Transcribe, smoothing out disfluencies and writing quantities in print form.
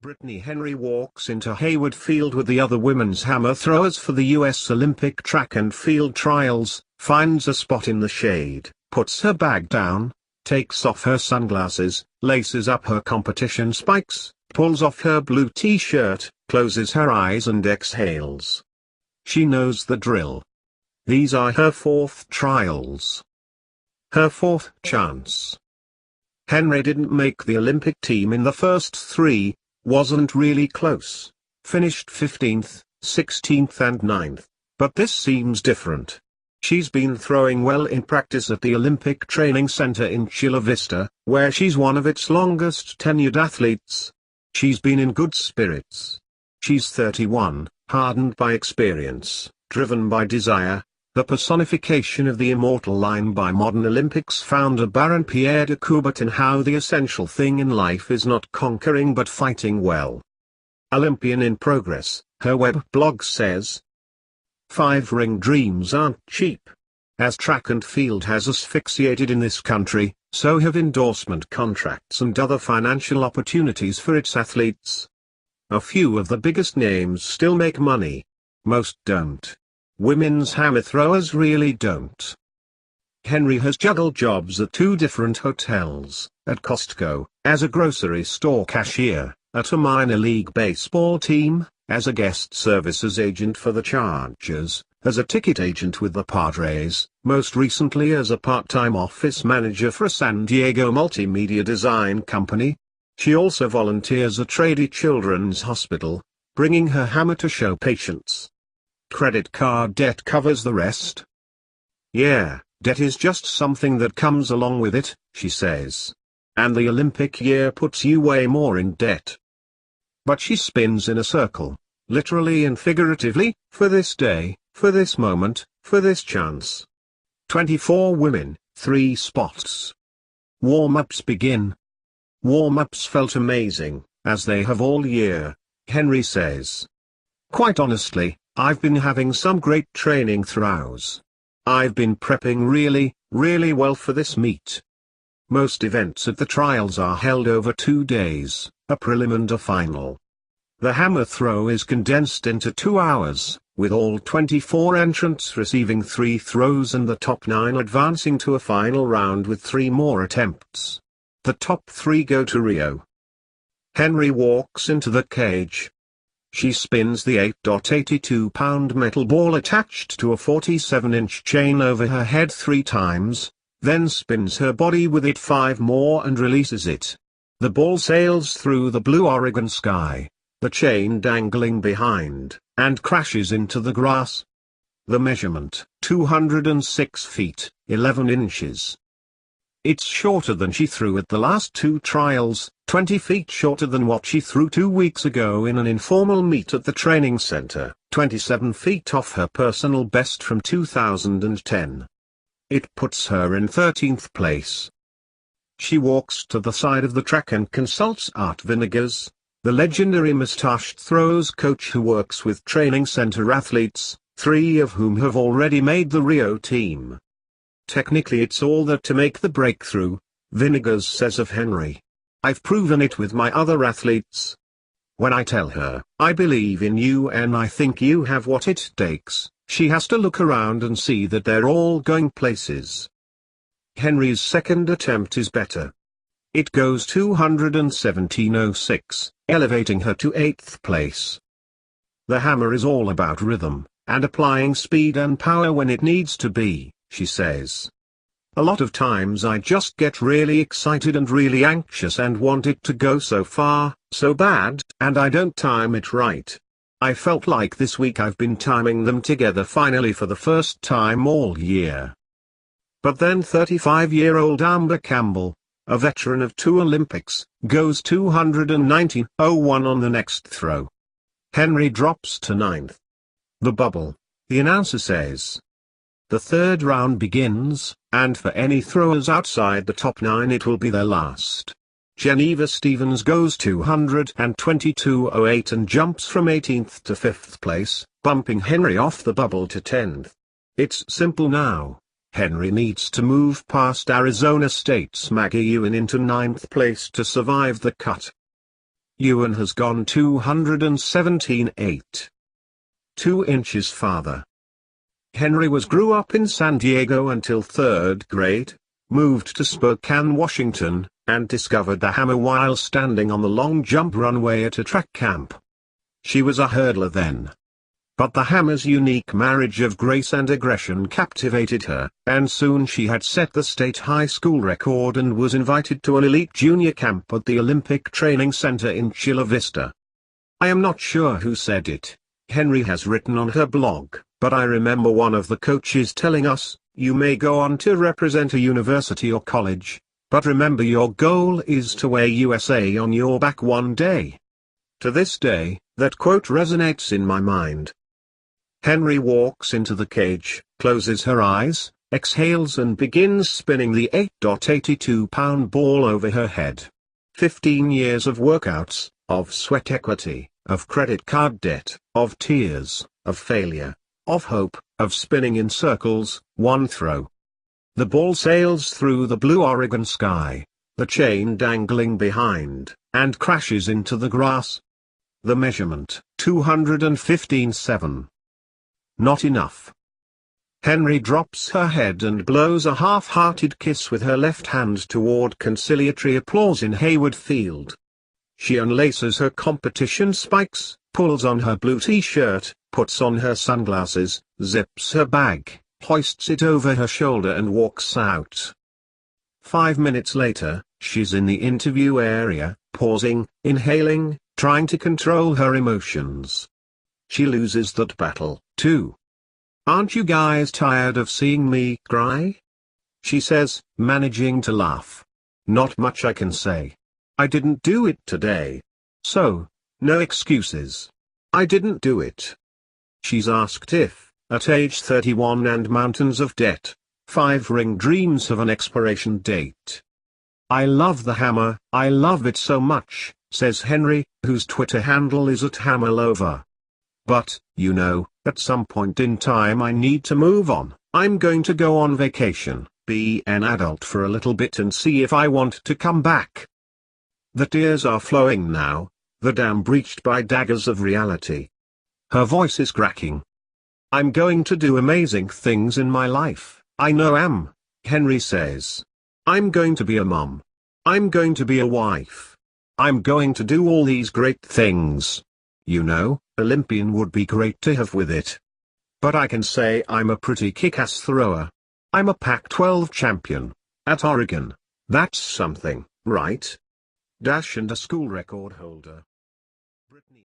Britney Henry walks into Hayward Field with the other women's hammer throwers for the US Olympic track and field trials, finds a spot in the shade, puts her bag down, takes off her sunglasses, laces up her competition spikes, pulls off her blue t-shirt, closes her eyes and exhales. She knows the drill. These are her fourth trials. Her fourth chance. Henry didn't make the Olympic team in the first three, wasn't really close, finished 15th, 16th and 9th, but this seems different. She's been throwing well in practice at the Olympic Training Center in Chula Vista, where she's one of its longest tenured athletes. She's been in good spirits. She's 31, hardened by experience, driven by desire, the personification of the immortal line by modern Olympics founder Baron Pierre de Coubertin. How the essential thing in life is not conquering but fighting well. Olympian in progress, her web blog says. 5-ring dreams aren't cheap. As track and field has asphyxiated in this country, so have endorsement contracts and other financial opportunities for its athletes. A few of the biggest names still make money. Most don't. Women's hammer throwers really don't. Henry has juggled jobs at 2 different hotels, at Costco, as a grocery store cashier, at a minor league baseball team, as a guest services agent for the Chargers, as a ticket agent with the Padres, most recently as a part-time office manager for a San Diego multimedia design company. She also volunteers at Rady Children's Hospital, bringing her hammer to show patients. Credit card debt covers the rest. Yeah, debt is just something that comes along with it, she says. And the Olympic year puts you way more in debt. But she spins in a circle, literally and figuratively, for this day, for this moment, for this chance. 24 women, 3 spots. Warm-ups begin. Warm-ups felt amazing, as they have all year, Henry says. Quite honestly, I've been having some great training throughout. I've been prepping really well for this meet. Most events at the trials are held over 2 days, a prelim and a final. The hammer throw is condensed into 2 hours, with all 24 entrants receiving 3 throws and the top 9 advancing to a final round with 3 more attempts. The top 3 go to Rio. Henry walks into the cage. She spins the 8.82-pound metal ball attached to a 47-inch chain over her head 3 times, then spins her body with it 5 more and releases it. The ball sails through the blue Oregon sky, the chain dangling behind, and crashes into the grass. The measurement, 206 feet, 11 inches. It's shorter than she threw at the last 2 trials, 20 feet shorter than what she threw 2 weeks ago in an informal meet at the training center, 27 feet off her personal best from 2010. It puts her in 13th place. She walks to the side of the track and consults Art Vinegars, the legendary mustached throws coach who works with training center athletes, 3 of whom have already made the Rio team. Technically it's all that to make the breakthrough, Vinegars says of Henry. I've proven it with my other athletes. When I tell her, I believe in you and I think you have what it takes, she has to look around and see that they're all going places. Henry's second attempt is better. It goes 217.06, elevating her to 8th place. The hammer is all about rhythm, and applying speed and power when it needs to be, she says. A lot of times I just get really excited and really anxious and want it to go so far, so bad, and I don't time it right. I felt like this week I've been timing them together finally for the first time all year. But then 35-year-old Amber Campbell, a veteran of 2 Olympics, goes 219.01 on the next throw. Henry drops to 9th. The bubble, the announcer says. The 3rd round begins, and for any throwers outside the top 9 it will be their last. Geneva Stevens goes 222.08 and jumps from 18th to 5th place, bumping Henry off the bubble to 10th. It's simple now. Henry needs to move past Arizona State's Maggie Ewan into 9th place to survive the cut. Ewan has gone 217.8. 2 inches farther. Henry grew up in San Diego until 3rd grade, moved to Spokane, Washington, and discovered the hammer while standing on the long jump runway at a track camp. She was a hurdler then. But the hammer's unique marriage of grace and aggression captivated her, and soon she had set the state high school record and was invited to an elite junior camp at the Olympic Training Center in Chula Vista. I am not sure who said it. Henry has written on her blog, but I remember one of the coaches telling us, "You may go on to represent a university or college, but remember your goal is to wear USA on your back one day." To this day, that quote resonates in my mind. Henry walks into the cage, closes her eyes, exhales and begins spinning the 8.82-pound ball over her head. 15 years of workouts, of sweat equity, of credit card debt, of tears, of failure, of hope, of spinning in circles, one throw. The ball sails through the blue Oregon sky, the chain dangling behind, and crashes into the grass. The measurement, 215.7. Not enough. Henry drops her head and blows a half-hearted kiss with her left hand toward conciliatory applause in Hayward Field. She unlaces her competition spikes, pulls on her blue t-shirt, puts on her sunglasses, zips her bag, hoists it over her shoulder and walks out. 5 minutes later, she's in the interview area, pausing, inhaling, trying to control her emotions. She loses that battle, too. "Aren't you guys tired of seeing me cry?" she says, managing to laugh. "Not much I can say. I didn't do it today. So, no excuses. I didn't do it." She's asked if, at age 31 and mountains of debt, 5-ring dreams have an expiration date. "I love the hammer, I love it so much," says Henry, whose Twitter handle is @hammerlover. "But, you know, at some point in time I need to move on. I'm going to go on vacation, be an adult for a little bit and see if I want to come back." The tears are flowing now, the dam breached by daggers of reality. Her voice is cracking. "I'm going to do amazing things in my life, I know am," Henry says. "I'm going to be a mom. I'm going to be a wife. I'm going to do all these great things. You know, Olympian would be great to have with it. But I can say I'm a pretty kick-ass thrower. I'm a Pac-12 champion, at Oregon. That's something, right? And a school record holder." Britney